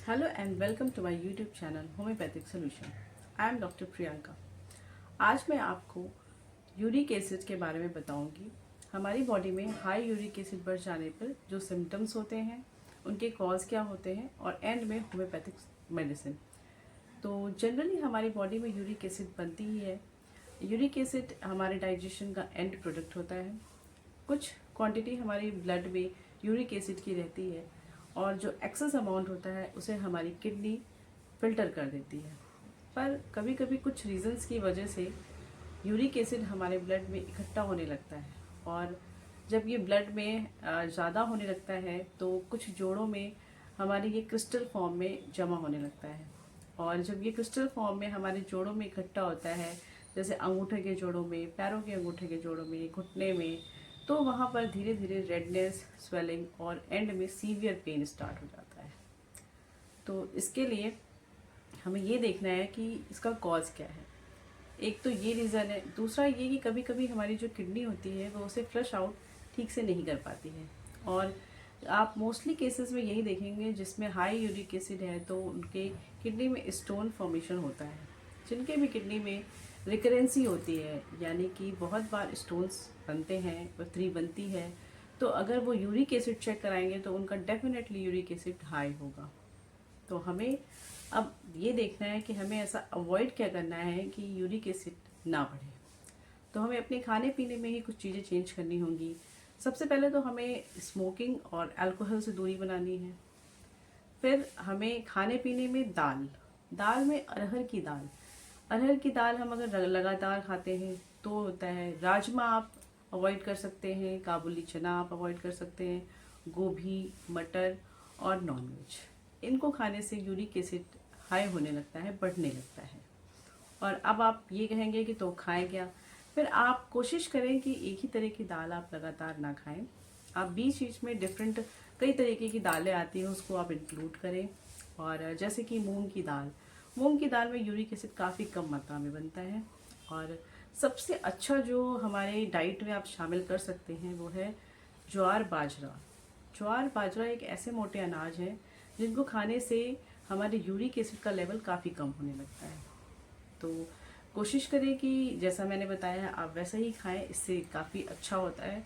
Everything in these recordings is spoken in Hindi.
Hello and welcome to my YouTube channel Homeopathic Solution. I am Dr. Priyanka. आज मैं आपको यूरिक एसिड के बारे में बताऊंगी। हमारी बॉडी में हाई यूरिक एसिड बढ़ जाने पर जो सिम्टम्स होते हैं, उनके कॉज क्या होते हैं और एंड में होम्योपैथिक मेडिसिन। तो जनरली हमारी बॉडी में यूरिक एसिड बनती ही है। यूरिक एसिड हमारे डाइजेशन का एंड प्रोडक्ट होता है। कुछ क्वांटिटी हमारी ब्लड में यूरिक एसिड की रहती है और जो एक्सेस अमाउंट होता है उसे हमारी किडनी फिल्टर कर देती है। पर कभी कभी कुछ रीजंस की वजह से यूरिक एसिड हमारे ब्लड में इकट्ठा होने लगता है और जब ये ब्लड में ज़्यादा होने लगता है तो कुछ जोड़ों में हमारे ये क्रिस्टल फॉर्म में जमा होने लगता है। और जब ये क्रिस्टल फॉर्म में हमारे जोड़ों में इकट्ठा होता है, जैसे अंगूठे के जोड़ों में, पैरों के अंगूठे के जोड़ों में, घुटने में, तो वहाँ पर धीरे धीरे रेडनेस, स्वेलिंग और एंड में सीवियर पेन स्टार्ट हो जाता है। तो इसके लिए हमें ये देखना है कि इसका कॉज क्या है। एक तो ये रीज़न है, दूसरा ये कि कभी कभी हमारी जो किडनी होती है वो उसे फ्लश आउट ठीक से नहीं कर पाती है। और आप मोस्टली केसेस में यही देखेंगे जिसमें हाई यूरिक एसिड है तो उनके किडनी में स्टोन फॉर्मेशन होता है। जिनके भी किडनी में रिकरेंसी होती है, यानी कि बहुत बार स्टोन्स बनते हैं, पथरी बनती है, तो अगर वो यूरिक एसिड चेक कराएंगे तो उनका डेफिनेटली यूरिक एसिड हाई होगा। तो हमें अब ये देखना है कि हमें ऐसा अवॉइड क्या करना है कि यूरिक एसिड ना बढ़े। तो हमें अपने खाने पीने में ही कुछ चीज़ें चेंज करनी होंगी। सबसे पहले तो हमें स्मोकिंग और अल्कोहल से दूरी बनानी है। फिर हमें खाने पीने में दाल में अरहर की दाल हम अगर लगातार खाते हैं तो होता है। राजमा आप अवॉइड कर सकते हैं, काबुली चना आप अवॉइड कर सकते हैं, गोभी, मटर और नॉनवेज, इनको खाने से यूरिक एसिड हाई होने लगता है, बढ़ने लगता है। और अब आप ये कहेंगे कि तो खाएं क्या। फिर आप कोशिश करें कि एक ही तरह की दाल आप लगातार ना खाएं। आप बीच बीच में डिफरेंट कई तरीके की दालें आती हैं, उसको आप इंक्लूड करें। और जैसे कि मूंग की दाल में यूरिक एसिड काफ़ी कम मात्रा में बनता है। और सबसे अच्छा जो हमारे डाइट में आप शामिल कर सकते हैं वो है ज्वार बाजरा एक ऐसे मोटे अनाज है जिनको खाने से हमारे यूरिक एसिड का लेवल काफ़ी कम होने लगता है। तो कोशिश करें कि जैसा मैंने बताया है आप वैसा ही खाएं, इससे काफ़ी अच्छा होता है।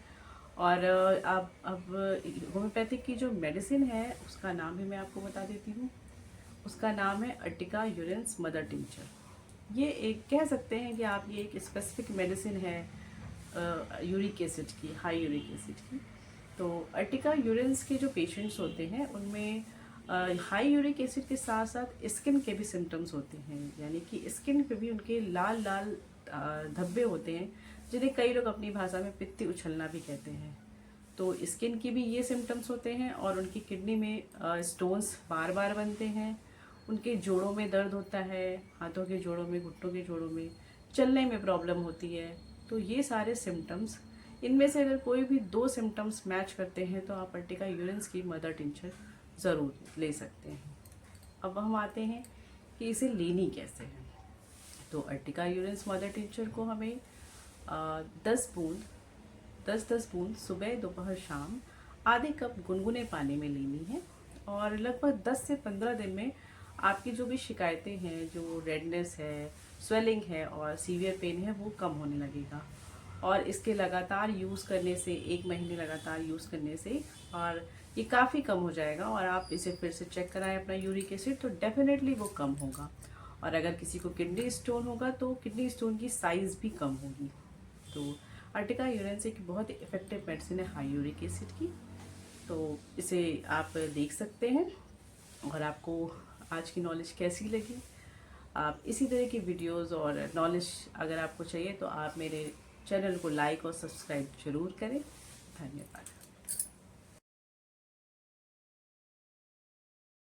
और आप अब होम्योपैथिक की जो मेडिसिन है उसका नाम भी मैं आपको बता देती हूँ। उसका नाम है अर्टिका यूरेंस मदर टिंचर। ये एक कह सकते हैं कि आप ये एक स्पेसिफिक मेडिसिन है यूरिक एसिड की, हाई यूरिक एसिड की। तो अर्टिका यूरेंस के जो पेशेंट्स होते हैं उनमें हाई यूरिक एसिड के साथ साथ स्किन के भी सिम्टम्स होते हैं, यानी कि स्किन पे भी उनके लाल लाल धब्बे होते हैं, जिन्हें कई लोग अपनी भाषा में पित्ती उछलना भी कहते हैं। तो स्किन की भी ये सिम्टम्स होते हैं और उनकी किडनी में स्टोन्स बार बार बनते हैं। उनके जोड़ों में दर्द होता है, हाथों के जोड़ों में, घुटनों के जोड़ों में, चलने में प्रॉब्लम होती है। तो ये सारे सिम्टम्स, इनमें से अगर कोई भी दो सिम्टम्स मैच करते हैं तो आप अर्टिका यूरेंस की मदर टिंचर ज़रूर ले सकते हैं। अब हम आते हैं कि इसे लेनी कैसे है। तो अर्टिका यूरेंस मदर टिंचर को हमें 10 बूंद सुबह, दोपहर, शाम आधे कप गुनगुने पानी में लेनी है। और लगभग 10 से 15 दिन में आपकी जो भी शिकायतें हैं, जो रेडनेस है, स्वेलिंग है और सीवियर पेन है, वो कम होने लगेगा। और इसके लगातार यूज़ करने से, 1 महीने लगातार यूज़ करने से, और ये काफ़ी कम हो जाएगा। और आप इसे फिर से चेक कराएं अपना यूरिक एसिड, तो डेफिनेटली वो कम होगा। और अगर किसी को किडनी स्टोन होगा तो किडनी स्टोन की साइज़ भी कम होगी। तो अर्टिका यूरेंस एक बहुत ही इफेक्टिव मेडिसिन है हाई यूरिक एसिड की। तो इसे आप देख सकते हैं। और आपको आज की नॉलेज कैसी लगी? आप इसी तरह की वीडियोस और नॉलेज अगर आपको चाहिए तो आप मेरे चैनल को लाइक और सब्सक्राइब जरूर करें। धन्यवाद।